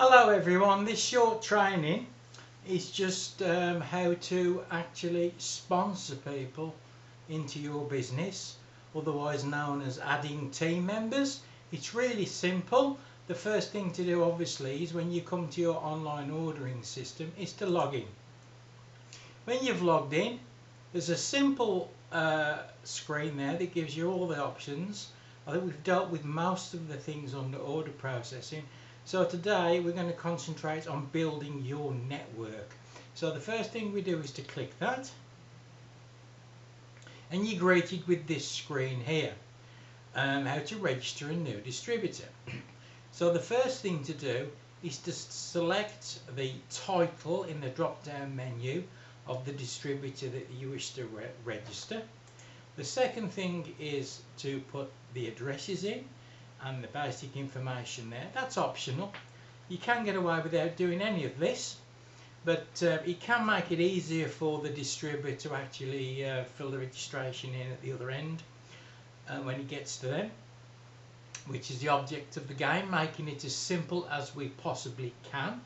Hello everyone, this short training is just how to actually sponsor people into your business, otherwise known as adding team members. It's really simple. The first thing to do obviously is when you come to your online ordering system is to log in. When you've logged in, there's a simple screen there that gives you all the options. I think we've dealt with most of the things on the order processing. So today we're going to concentrate on building your network. So the first thing we do is to click that, and you're greeted with this screen here, how to register a new distributor. So the first thing to do is to select the title in the drop down menu of the distributor that you wish to register. The second thing is to put the addresses in and the basic information there. That's optional. You can get away without doing any of this, but it can make it easier for the distributor to actually fill the registration in at the other end when it gets to them, which is the object of the game, making it as simple as we possibly can.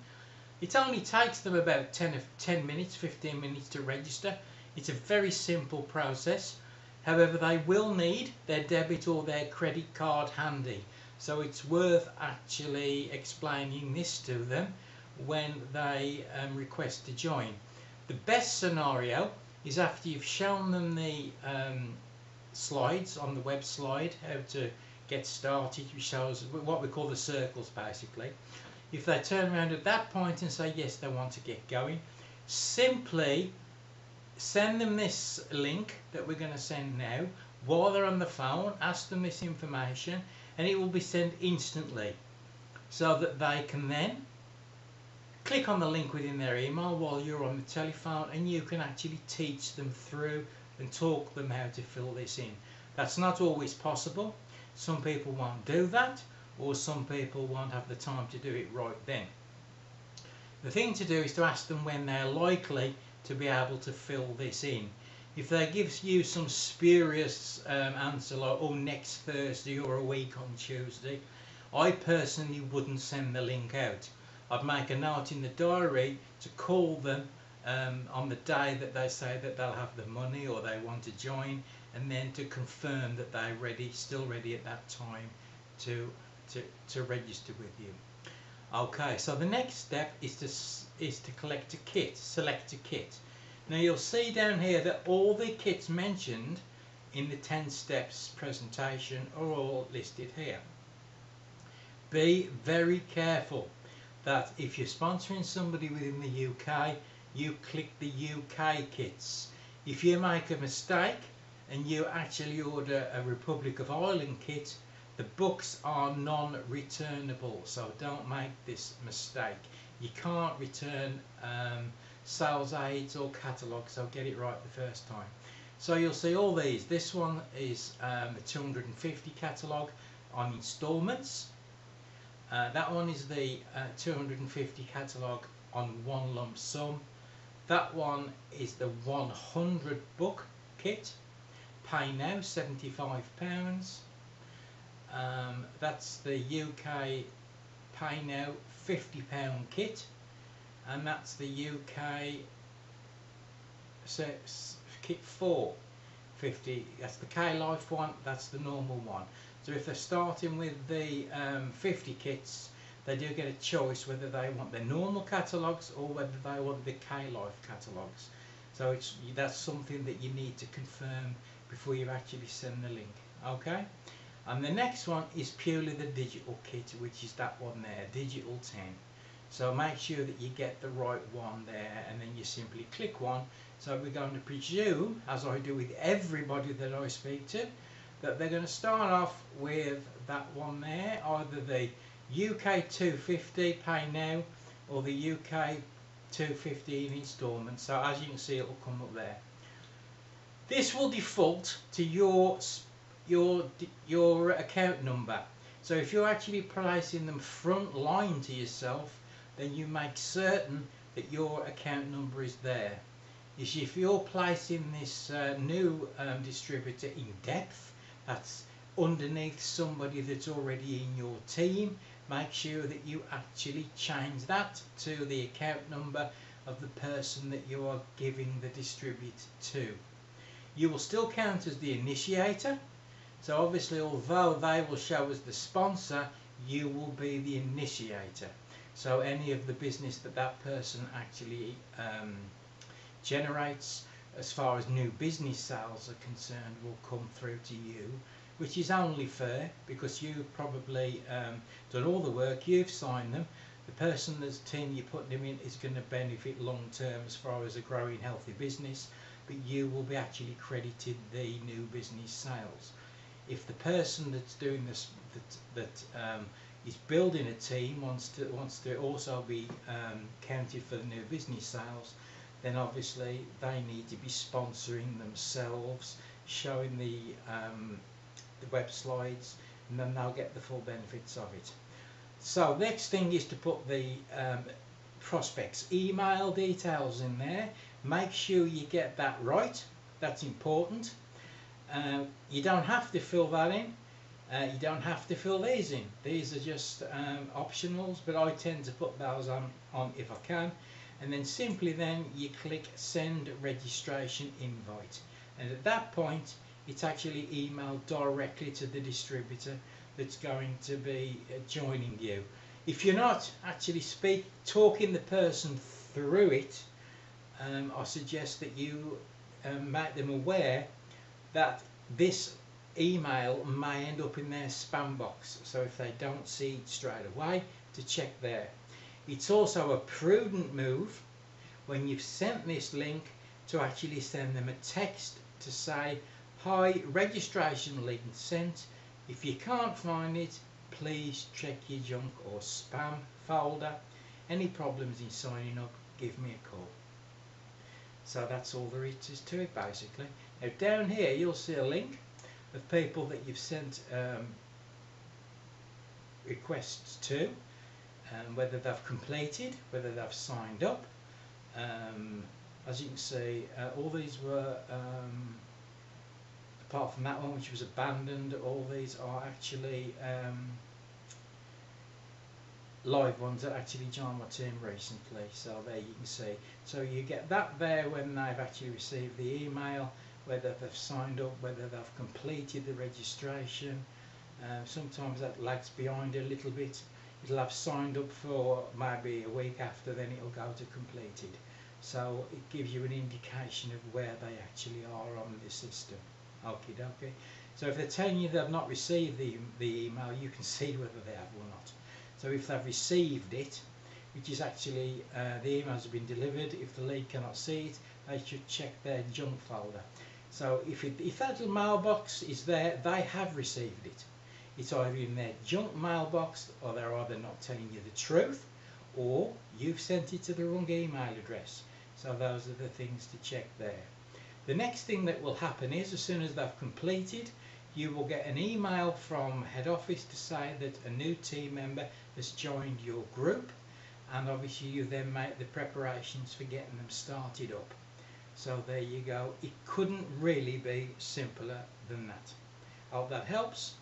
It only takes them about 10 minutes, 15 minutes to register. It's a very simple process. However, they will need their debit or their credit card handy, so it's worth actually explaining this to them when they request to join. The best scenario is after you've shown them the slides on the web slide, how to get started, which shows what we call the circles basically. If they turn around at that point and say yes, they want to get going, simply send them this link that we're going to send now while they're on the phone. Ask them this information and it will be sent instantly, so that they can then click on the link within their email while you're on the telephone, and you can actually teach them through and talk them how to fill this in. That's not always possible. Some people won't do that, or some people won't have the time to do it right then. The thing to do is to ask them when they're likely to be able to fill this in. If they give you some spurious answer like, oh, next Thursday or a week on Tuesday, I personally wouldn't send the link out. I'd make a note in the diary to call them on the day that they say that they'll have the money or they want to join, and then to confirm that they're ready, still ready at that time to register with you. Okay, so the next step is to collect a kit, select a kit. Now you'll see down here that all the kits mentioned in the 10 steps presentation are all listed here. Be very careful that if you're sponsoring somebody within the UK, you click the UK kits. If you make a mistake and you actually order a Republic of Ireland kit, the books are non-returnable, so don't make this mistake. You can't return sales aids or catalogues, so get it right the first time. So you'll see all these. This one is a 250 catalogue on instalments. That one is the 250 catalogue on one lump sum. That one is the 100 book kit. Pay now £75. That's the UK Pay Now £50 kit, and that's the UK kit 450. That's the K-Life one, that's the normal one. So if they're starting with the 50 kits, they do get a choice whether they want their normal catalogues or whether they want the K-Life catalogues. So that's something that you need to confirm before you actually send the link. Okay? And the next one is purely the digital kit, which is that one there, digital 10. So make sure that you get the right one there, and then you simply click one. So we're going to presume, as I do with everybody that I speak to, that they're going to start off with that one there, either the UK 250 Pay Now or the UK 250 in instalments. So as you can see, it will come up there. This will default to your account number. So if you're actually placing them front line to yourself, then you make certain that your account number is there. If you're placing this new distributor in depth, that's underneath somebody that's already in your team, make sure that you actually change that to the account number of the person that you are giving the distribute to. You will still count as the initiator, so obviously although they will show as the sponsor, you will be the initiator. So any of the business that that person actually generates as far as new business sales are concerned will come through to you, which is only fair because you've probably done all the work, you've signed them. The person, the team you're putting them in is going to benefit long term as far as a growing healthy business, but you will be actually credited the new business sales. If the person that's doing this, is building a team, wants to also be counted for the new business sales, then obviously they need to be sponsoring themselves, showing the web slides, and then they'll get the full benefits of it. So next thing is to put the prospects' email details in there. Make sure you get that right. That's important. You don't have to fill that in. You don't have to fill these in. These are just optionals, but I tend to put those on if I can. And then simply then you click send registration invite. And at that point it's actually emailed directly to the distributor that's going to be joining you. If you're not actually talking the person through it, I suggest that you make them aware that this email may end up in their spam box, so if they don't see it straight away, to check there. It's also a prudent move when you've sent this link to actually send them a text to say, hi, registration link sent. If you can't find it, please check your junk or spam folder. Any problems in signing up, give me a call. So that's all there is to it basically. Now down here you'll see a link of people that you've sent requests to, whether they've completed, whether they've signed up. As you can see, all these were, apart from that one which was abandoned, all these are actually live ones that actually joined my team recently. So there you can see. So you get that there when they've actually received the email, whether they've signed up, whether they've completed the registration. Sometimes that lags behind a little bit. It'll have signed up for maybe a week after, then it'll go to completed. So it gives you an indication of where they actually are on the system. Okie dokie. So if they're telling you they've not received the email, you can see whether they have or not. So if they've received it, which is actually the emails have been delivered, if the lead cannot see it, they should check their junk folder. So if that little mailbox is there, they have received it. It's either in their junk mailbox, or they're either not telling you the truth, or you've sent it to the wrong email address. So those are the things to check there. The next thing that will happen is, as soon as they've completed, you will get an email from head office to say that a new team member has joined your group, and obviously you then make the preparations for getting them started up. So there you go. It couldn't really be simpler than that. I hope that helps.